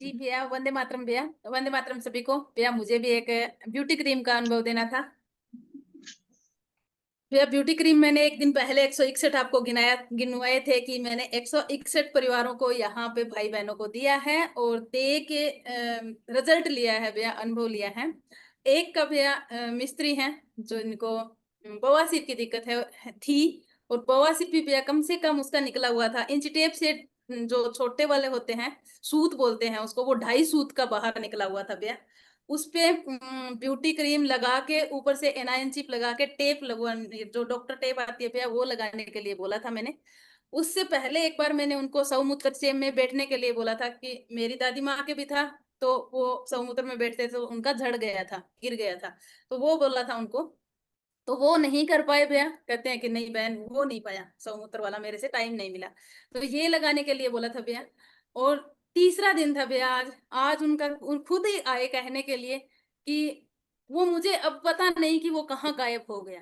जी भैया, वंदे मातरम भैया। वंदे मातरम सभी को। भैया मुझे भी एक ब्यूटी क्रीम का अनुभव देना था। भैया ब्यूटी क्रीम मैंने एक दिन पहले 161 आपको गिनवाए थे कि मैंने 161 परिवारों को यहाँ पे भाई बहनों को दिया है और दे के रिजल्ट लिया है भैया, अनुभव लिया है। एक का भैया मिस्त्री हैं जो इनको बवासीर की दिक्कत थी। और बवासीर भी भैया कम से कम उसका निकला हुआ था इंच टेप से। जो छोटे वाले होते हैं, सूत बोलते हैं उसको, वो 2.5 सूत का बाहर निकला हुआ था भैया। उस पे ब्यूटी क्रीम लगा के ऊपर से एनायन चिप लगा के टेप लगवा, जो डॉक्टर टेप आती है भैया, वो लगाने के लिए बोला था मैंने। उससे पहले एक बार मैंने उनको सौमूत्र चेम में बैठने के लिए बोला था कि मेरी दादी माँ के भी था। तो वो सौमूत्र में बैठते थे, उनका झड़ गया था, गिर गया था। तो वो बोला था उनको, तो वो नहीं कर पाए भैया। कहते हैं कि नहीं बहन, वो नहीं पाया सौमूत्र वाला, मेरे से टाइम नहीं मिला। तो ये लगाने के लिए बोला था भैया। और तीसरा दिन था भैया आज। आज खुद ही आए कहने के लिए कि वो मुझे अब पता नहीं कि वो कहाँ गायब हो गया।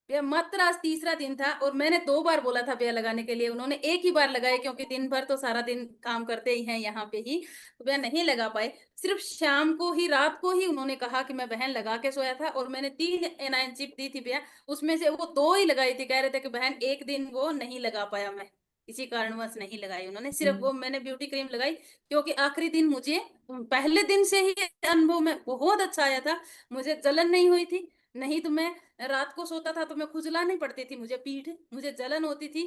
भैया मात्र आज तीसरा दिन था और मैंने 2 बार बोला था भैया लगाने के लिए, उन्होंने एक ही बार लगाया क्योंकि दिन भर तो सारा दिन काम करते ही हैं यहाँ पे ही। तो भैया नहीं लगा पाए। सिर्फ शाम को ही, रात को ही उन्होंने कहा कि मैं बहन लगा के सोया था और मैंने 3 एनाइन चिप दी थी भैया। उसमें से वो 2 ही लगाई थी, कह रहे थे कि बहन एक दिन वो नहीं लगा पाया, मैं किसी कारणवश नहीं लगाई। उन्होंने सिर्फ वो मैंने ब्यूटी क्रीम लगाई क्योंकि आखिरी दिन मुझे पहले दिन से ही अनुभव में बहुत अच्छा आया था। मुझे जलन नहीं हुई थी। नहीं तो मैं रात को सोता था तो मैं खुजलानी पड़ती थी, मुझे पीठ, मुझे जलन होती थी।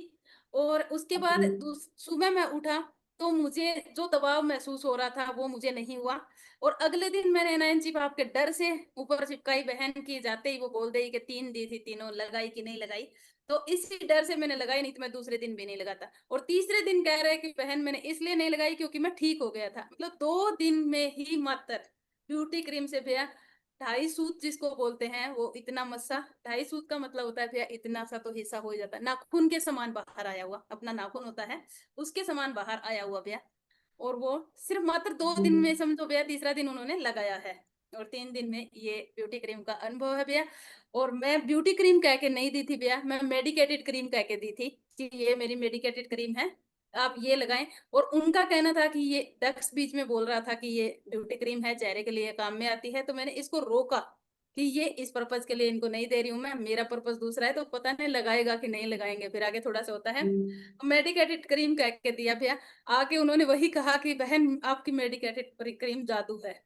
और उसके बाद सुबह मैं उठा तो मुझे जो दबाव महसूस हो रहा था वो मुझे नहीं हुआ। और अगले दिन मैंने नाइन चिप आपके डर से ऊपर चिपकाई, बहन की जाते ही वो बोल देगी कि 3 दी थी, तीनों लगाई कि नहीं लगाई। तो इसी डर से मैंने लगाई, नहीं तो मैं दूसरे दिन भी नहीं लगाता। और तीसरे दिन कह रहे हैं कि बहन मैंने इसलिए नहीं लगाई क्योंकि मैं ठीक हो गया था। मतलब 2 दिन में ही मात्र ब्यूटी क्रीम से भैया 2.5 सूत जिसको बोलते हैं, वो इतना मस्सा। 2.5 सूत का मतलब होता है भैया इतना सा तो हिस्सा हो ही जाता है, नाखून के समान बाहर आया हुआ, अपना नाखून होता है उसके समान बाहर आया हुआ भैया। और वो सिर्फ मात्र 2 दिन में समझो भैया, तीसरा दिन उन्होंने लगाया है। और 3 दिन में ये ब्यूटी क्रीम का अनुभव है भैया। और मैं ब्यूटी क्रीम कह के नहीं दी थी भैया, मैं मेडिकेटेड क्रीम कह के दी थी कि ये मेरी मेडिकेटेड क्रीम है, आप ये लगाएं। और उनका कहना था कि ये डक्स बीच में बोल रहा था कि ये ब्यूटी क्रीम है, चेहरे के लिए काम में आती है। तो मैंने इसको रोका कि ये इस पर्पज के लिए इनको नहीं दे रही हूँ मैं, मेरा पर्पज दूसरा है। तो पता नहीं लगाएगा कि नहीं लगाएंगे, फिर आगे थोड़ा सा होता है। मेडिकेटेड क्रीम कह के दिया भैया। आके उन्होंने वही कहा कि बहन आपकी मेडिकेटेड क्रीम जादू है।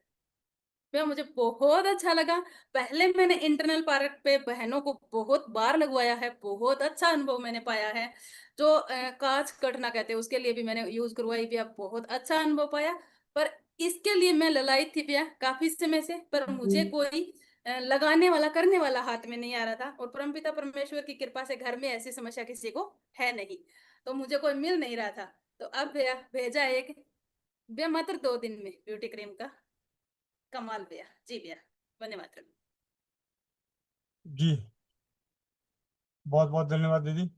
भैया मुझे बहुत अच्छा लगा। पहले मैंने इंटरनल पार्ट पे बहनों को बहुत बार लगवाया है, बहुत अच्छा अनुभव मैंने पाया है। जो कांच कटना कहते हैं उसके लिए भी मैंने यूज करवाई भैया, बहुत अच्छा अनुभव पाया। पर इसके लिए मैं ललायत थी भैया काफी समय से, पर मुझे कोई लगाने वाला, करने वाला हाथ में नहीं आ रहा था। और परमपिता परमेश्वर की कृपा से घर में ऐसी समस्या किसी को है नहीं, तो मुझे कोई मिल नहीं रहा था। तो अब भैया भेजा एक भैया मात्र 2 दिन में ब्यूटी क्रीम का कमाल भैया। जी भैया, वंदे मातरम। जी, बहुत बहुत धन्यवाद दीदी।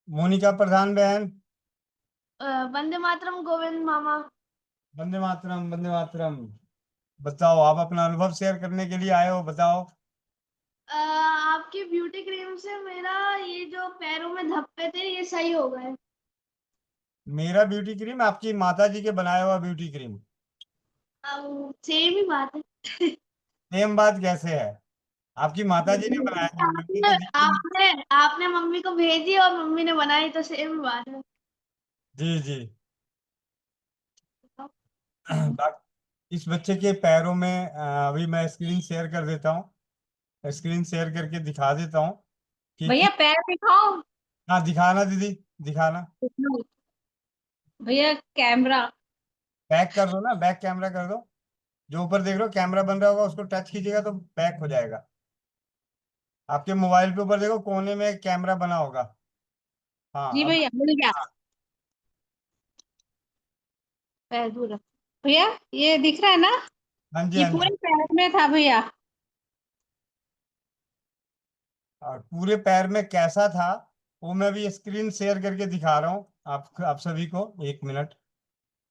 मोनिका प्रधान बहन। वंदे मातरम गोविंद मामा। वंदे मातरम, वंदे मातरम। बताओ, आप अपना अनुभव शेयर करने के लिए आए हो, बताओ। आपकी ब्यूटी क्रीम से मेरा ये जो पैरों में धब्बे थे ये सही हो गए। मेरा ब्यूटी क्रीम आपकी माता जी के बनाया हुआ ब्यूटी क्रीम? सेम ही बात है। सेम बात कैसे है? आपकी माता जी ने बनाया है, मम्मी आपने को दी थी। आपने आपने मम्मी को भेजी और मम्मी ने बनाई, तो सेम ही बात है। जी जी। इस बच्चे के पैरों में अभी मैं स्क्रीन शेयर कर देता हूँ, स्क्रीन शेयर करके दिखा देता हूँ कि भैया पैर दिखाओ। हाँ, दिखाना दीदी, दिखाना। भैया कैमरा। बैक कर दो ना, बैक कैमरा कर दो। जो ऊपर देख रहे हो कैमरा बन रहा होगा, उसको टच कीजिएगा तो बैक हो जाएगा। आपके मोबाइल पे ऊपर देखो कोने में एक कैमरा बना होगा। हाँ जी अब। भैया मिल गया। हाँ। पैर दूर रख। भैया ये दिख रहा है ना? हाँ जी, ये हाँ जी। पूरे पैर में था भैया। और पूरे पैर में कैसा था वो मैं भी स्क्रीन शेयर करके दिखा रहा हूँ आप सभी को। 1 मिनट,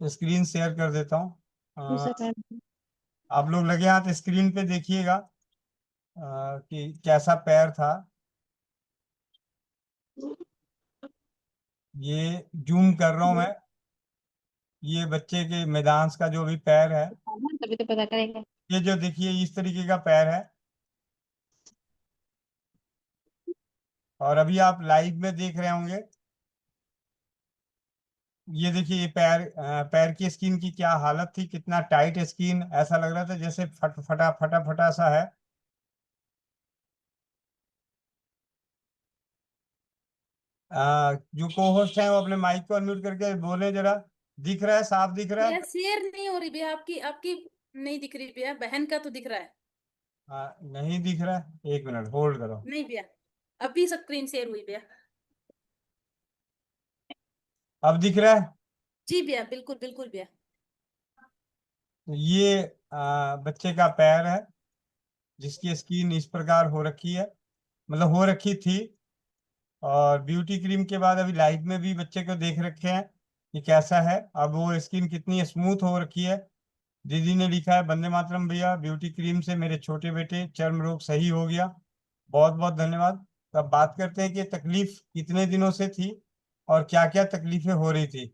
स्क्रीन शेयर कर देता हूँ। दूसरा अ, पैर। आप लोग लगे हाथ स्क्रीन पे देखिएगा कि कैसा पैर था। ये जूम कर रहा हूँ मैं। ये बच्चे के मैदान का जो भी पैर है, तभी तो पता करेगा। ये जो देखिए इस तरीके का पैर है। और अभी आप लाइव में देख रहे होंगे, ये देखिए ये पैर की स्किन की क्या हालत थी, कितना टाइट स्किन, ऐसा लग रहा था जैसे फटा फटा फटा सा है। जो को होस्ट है वो अपने माइक को अनम्यूट करके बोले जरा। दिख रहा है, साफ दिख रहा भैया है? शेयर नहीं हो रही भैया, आपकी आपकी नहीं दिख रही भैया, बहन का तो दिख रहा है। नहीं दिख रहा है, एक मिनट होल्ड करो। नहीं भैया, अभी स्क्रीन शेयर हुई भैया। अब दिख रहा है? जी भैया, बिल्कुल बिल्कुल भैया। तो ये बच्चे का पैर है जिसकी स्किन इस प्रकार हो रखी है, मतलब हो रखी थी। और ब्यूटी क्रीम के बाद अभी लाइव में भी बच्चे को देख रखे हैं कि कैसा है, अब वो स्किन कितनी स्मूथ हो रखी है। दीदी ने लिखा है वंदे मातरम भैया, ब्यूटी क्रीम से मेरे छोटे बेटे चर्म रोग सही हो गया, बहुत बहुत धन्यवाद। तो अब बात करते हैं कि तकलीफ कितने दिनों से थी और क्या क्या तकलीफें हो रही थी।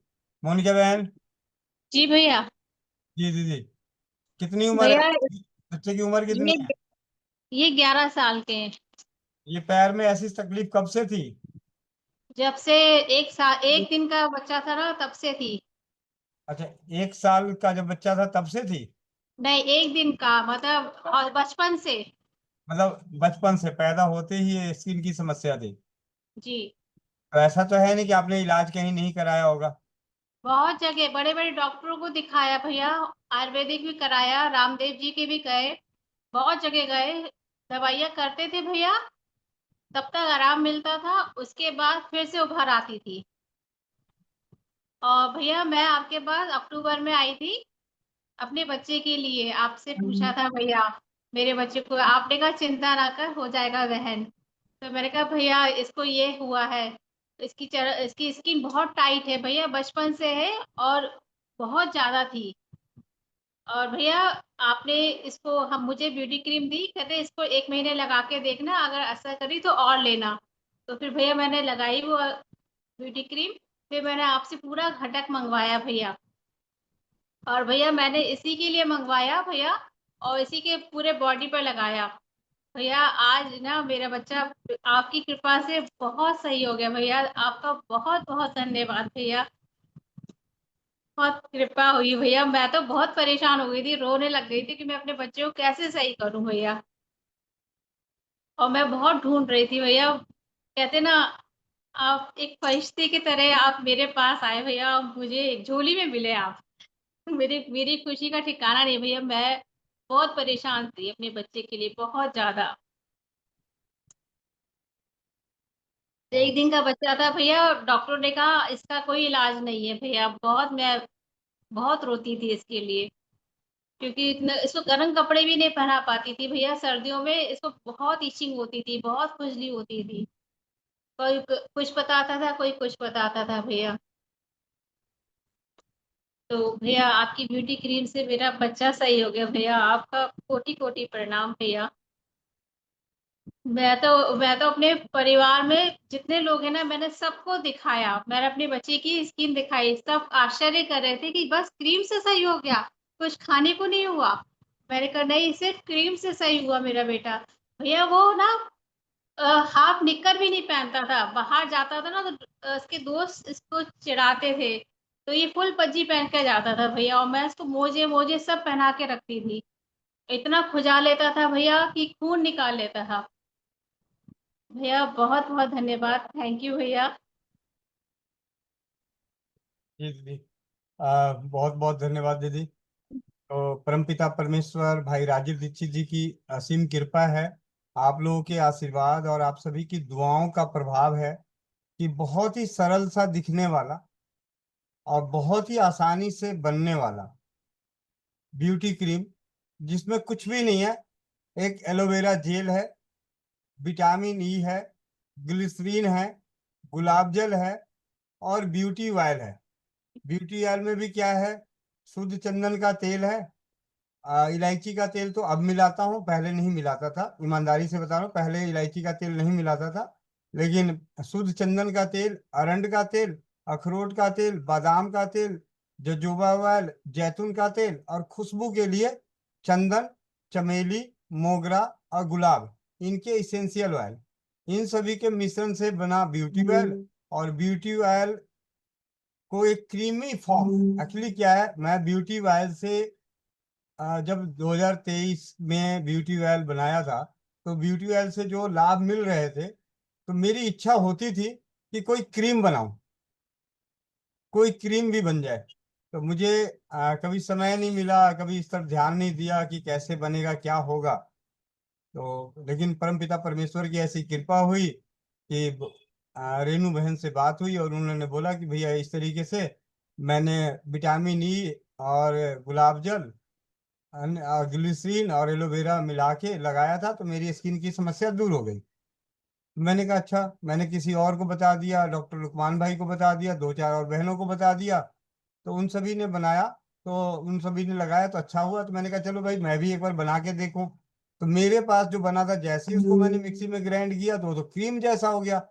मोनिका बहन। जी भैया। जी दीदी, कितनी उम्र है? भैया बच्चे की उम्र कितनी ये है? ये 11 साल के हैं। ये पैर में ऐसी तकलीफ कब से थी? जब से एक दिन का बच्चा था ना तब से थी। अच्छा, 1 साल का जब बच्चा था तब से थी? नहीं, एक दिन का मतलब, और बचपन से। मतलब बचपन से पैदा होते ही ये स्किन की समस्या थी? जी। तो ऐसा तो है नहीं कि आपने इलाज कहीं नहीं कराया होगा? बहुत जगह बड़े बड़े डॉक्टरों को दिखाया भैया, आयुर्वेदिक भी कराया, रामदेव जी के भी गए, बहुत जगह गए, दवाइयाँ करते थे भैया, तब तक आराम मिलता था, उसके बाद फिर से उभर आती थी। और भैया मैं आपके पास अक्टूबर में आई थी अपने बच्चे के लिए, आपसे पूछा था भैया, मेरे बच्चे को आपने कहा चिंता ना कर, हो जाएगा बहन। तो मैंने कहा भैया इसको ये हुआ है, इसकी स्किन बहुत टाइट है भैया, बचपन से है और बहुत ज्यादा थी। और भैया आपने इसको हम मुझे ब्यूटी क्रीम दी, कहते इसको 1 महीने लगा के देखना, अगर असर करी तो और लेना। तो फिर भैया मैंने लगाई वो ब्यूटी क्रीम, फिर मैंने आपसे पूरा घटक मंगवाया भैया। और भैया मैंने इसी के लिए मंगवाया भैया, और इसी के पूरे बॉडी पर लगाया भैया। आज ना मेरा बच्चा आपकी कृपा से बहुत सही हो गया भैया, आपका बहुत बहुत धन्यवाद भैया, बहुत कृपा हुई भैया। मैं तो बहुत परेशान हो गई थी, रोने लग गई थी कि मैं अपने बच्चे को कैसे सही करूं भैया। और मैं बहुत ढूंढ रही थी भैया, कहते ना आप एक फरिश्ते की तरह आप मेरे पास आए भैया, मुझे एक झोली में मिले आप। मेरी मेरी खुशी का ठिकाना नहीं भैया, मैं बहुत परेशान थी अपने बच्चे के लिए, बहुत ज्यादा। एक दिन का बच्चा था भैया, डॉक्टर ने कहा इसका कोई इलाज नहीं है भैया, मैं बहुत रोती थी इसके लिए, क्योंकि इतना इसको गर्म कपड़े भी नहीं पहना पाती थी भैया, सर्दियों में इसको बहुत इचिंग होती थी, बहुत खुजली होती थी, कोई कुछ बताता था, कोई कुछ बताता था भैया। तो भैया आपकी ब्यूटी क्रीम से मेरा बच्चा सही हो गया भैया, आपका कोटि कोटि प्रणाम भैया। मैं तो अपने परिवार में जितने लोग हैं ना, मैंने सबको दिखाया, मैंने अपने बच्चे की स्किन दिखाई, सब आश्चर्य कर रहे थे कि बस क्रीम से सही हो गया, कुछ खाने को नहीं हुआ। मैंने कहा नहीं, सिर्फ क्रीम से सही हुआ मेरा बेटा। भैया वो ना हाफ निक्कर भी नहीं पहनता था, बाहर जाता था ना तो उसके दोस्त इसको चिढ़ाते थे, तो ये फुल पज्जी पहन के जाता था भैया, और मैं इसको मोजे मोजे सब पहना के रखती थी, इतना खुजा लेता था भैया कि खून निकाल लेता था। भैया बहुत बहुत धन्यवाद, थैंक यू भैया। जी दीदी, बहुत बहुत धन्यवाद दीदी। तो परमपिता परमेश्वर भाई राजीव दीक्षित जी की असीम कृपा है, आप लोगों के आशीर्वाद और आप सभी की दुआओं का प्रभाव है कि बहुत ही सरल सा दिखने वाला और बहुत ही आसानी से बनने वाला ब्यूटी क्रीम, जिसमें कुछ भी नहीं है, एक एलोवेरा जेल है, विटामिन ई है, ग्लिसरीन है, गुलाब जल है और ब्यूटी ऑयल है। ब्यूटी ऑयल में भी क्या है, शुद्ध चंदन का तेल है। इलायची का तेल तो अब मिलाता हूँ, पहले नहीं मिलाता था, ईमानदारी से बता रहा हूँ, पहले इलायची का तेल नहीं मिलाता था। लेकिन शुद्ध चंदन का तेल, अरंड का तेल, अखरोट का तेल, बादाम का तेल, जोजोबा ऑयल, जैतून का तेल, और खुशबू के लिए चंदन, चमेली, मोगरा और गुलाब, इनके इसेंशियल ऑयल, इन सभी के मिश्रण से बना ब्यूटी ऑयल। और ब्यूटी ऑयल को एक क्रीमी फॉर्म, एक्चुअली क्या है, मैं ब्यूटी ऑयल से जब 2023 में ब्यूटी ऑयल बनाया था, तो ब्यूटी ऑयल से जो लाभ मिल रहे थे, तो मेरी इच्छा होती थी कि कोई क्रीम बनाऊं, कोई क्रीम भी बन जाए। तो मुझे कभी समय नहीं मिला, कभी इस तरफ ध्यान नहीं दिया कि कैसे बनेगा, क्या होगा। तो लेकिन परमपिता परमेश्वर की ऐसी कृपा हुई कि रेनू बहन से बात हुई और उन्होंने बोला कि भैया इस तरीके से मैंने विटामिन ई और गुलाब जल, ग्लिसरीन और एलोवेरा मिला के लगाया था, तो मेरी स्किन की समस्या दूर हो गई। मैंने कहा अच्छा, मैंने किसी और को बता दिया, डॉक्टर लुकमान भाई को बता दिया, दो चार और बहनों को बता दिया, तो उन सभी ने बनाया, तो उन सभी ने लगाया तो अच्छा हुआ। तो मैंने कहा चलो भाई मैं भी एक बार बना के देखूं। तो मेरे पास जो बना था, जैसे ही उसको मैंने मिक्सी में ग्राइंड किया तो वो तो क्रीम जैसा हो गया।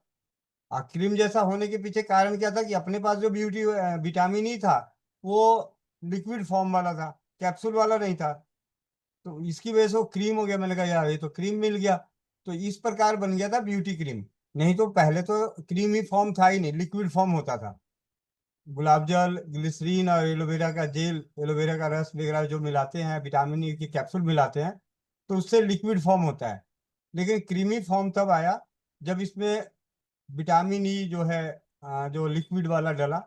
और क्रीम जैसा होने के पीछे कारण क्या था कि अपने पास जो विटामिन ई था वो लिक्विड फॉर्म वाला था, कैप्सूल वाला नहीं था। तो इसकी वजह से वो क्रीम हो गया। मैंने कहा यार ये तो क्रीम मिल गया। तो इस प्रकार बन गया था ब्यूटी क्रीम। नहीं तो पहले तो क्रीम ही फॉर्म था ही नहीं, लिक्विड फॉर्म होता था। गुलाब जल, ग्लिसरीन और एलोवेरा का जेल, एलोवेरा का रस वगैरह जो मिलाते हैं, विटामिन ई के कैप्सूल मिलाते हैं, तो उससे लिक्विड फॉर्म होता है। लेकिन क्रीमी फॉर्म तब आया जब इसमें विटामिन ई जो है जो लिक्विड वाला डला।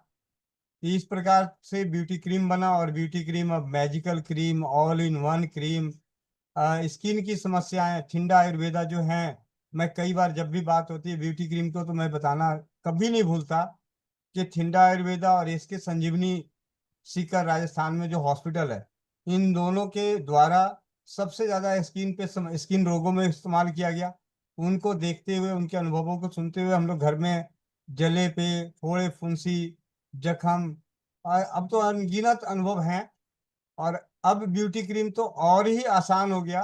इस प्रकार से ब्यूटी क्रीम बना। और ब्यूटी क्रीम अब magical cream, all in one cream. Skin की समस्याएं, ठिंडा आयुर्वेदा जो हैं, मैं कई बार जब भी बात होती है ब्यूटी क्रीम को तो मैं बताना कभी नहीं भूलता कि ठिंडा आयुर्वेदा और इसके संजीवनी सीकर राजस्थान में जो हॉस्पिटल है, इन दोनों के द्वारा सबसे ज्यादा स्किन रोगों में इस्तेमाल किया गया। उनको देखते हुए, उनके अनुभवों को सुनते हुए हम लोग घर में जले पे, फोड़े फुंसी, जख्म, और अब तो अनगिनत अनुभव हैं। और अब ब्यूटी क्रीम तो और ही आसान हो गया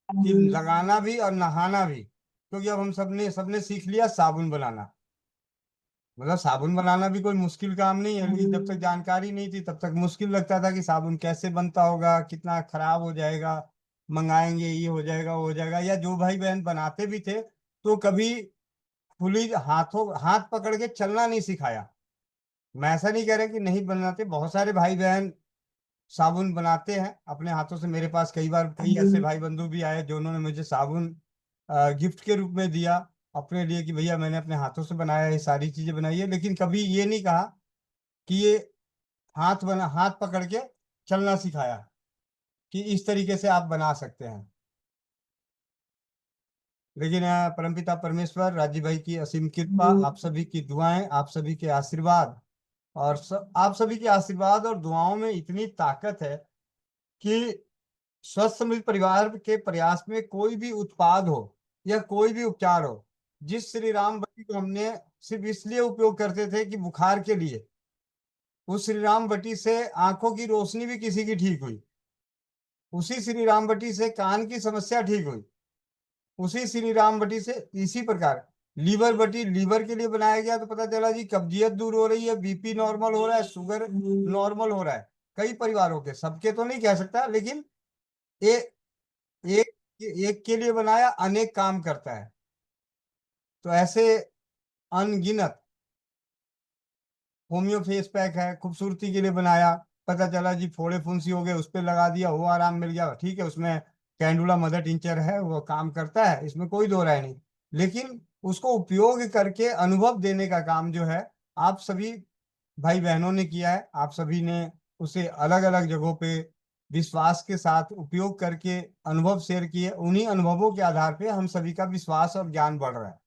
कि लगाना भी और नहाना भी, क्योंकि अब हम सबने सबने सीख लिया साबुन बनाना। मतलब साबुन बनाना भी कोई मुश्किल काम नहीं है, लेकिन जब तक जानकारी नहीं थी तब तक मुश्किल लगता था कि साबुन कैसे बनता होगा, कितना खराब हो जाएगा, मंगाएंगे ये हो जाएगा वो हो जाएगा। या जो भाई बहन बनाते भी थे तो कभी खुली हाथ पकड़ के चलना नहीं सिखाया। मैं ऐसा नहीं कह रहा कि नहीं बनाते, बहुत सारे भाई बहन साबुन बनाते हैं अपने हाथों से। मेरे पास कई बार कई ऐसे भाई बंधु भी आए जो उन्होंने मुझे साबुन गिफ्ट के रूप में दिया अपने लिए कि भैया मैंने अपने हाथों से बनाया, ये सारी चीजें बनाई है। लेकिन कभी ये नहीं कहा कि ये हाथ पकड़ के चलना सिखाया कि इस तरीके से आप बना सकते हैं। लेकिन परमपिता परमेश्वर, राजीव भाई की असीम कृपा, आप सभी की दुआएं, आप सभी के आशीर्वाद, और आप सभी के आशीर्वाद और दुआओं में इतनी ताकत है कि स्वस्थ समृद्ध परिवार के प्रयास में कोई भी उत्पाद हो या कोई भी उपचार हो, जिस श्री राम बत्ती को हमने सिर्फ इसलिए उपयोग करते थे कि बुखार के लिए, उस श्री राम बत्ती से आंखों की रोशनी भी किसी की ठीक हुई, उसी श्री राम बत्ती से कान की समस्या ठीक हुई, उसी श्री राम बटी से इसी प्रकार लीवर बटी लीवर के लिए बनाया गया, तो पता चला जी कब्जियत दूर हो रही है, बीपी नॉर्मल हो रहा है, शुगर नॉर्मल हो रहा है। कई परिवारों के, सबके तो नहीं कह सकता, लेकिन एक एक एक के लिए बनाया अनेक काम करता है। तो ऐसे अनगिनत होम्यो फेस पैक है, खूबसूरती के लिए बनाया, पता चला जी फोड़े फुंसी हो गए, उस पर लगा दिया, वो आराम मिल गया। ठीक है, उसमें कैंडुला मदर टिंचर है, वो काम करता है, इसमें कोई दो राय नहीं। लेकिन उसको उपयोग करके अनुभव देने का काम जो है आप सभी भाई बहनों ने किया है। आप सभी ने उसे अलग अलग जगहों पे विश्वास के साथ उपयोग करके अनुभव शेयर किए। उन्हीं अनुभवों के आधार पे हम सभी का विश्वास और ज्ञान बढ़ रहा है।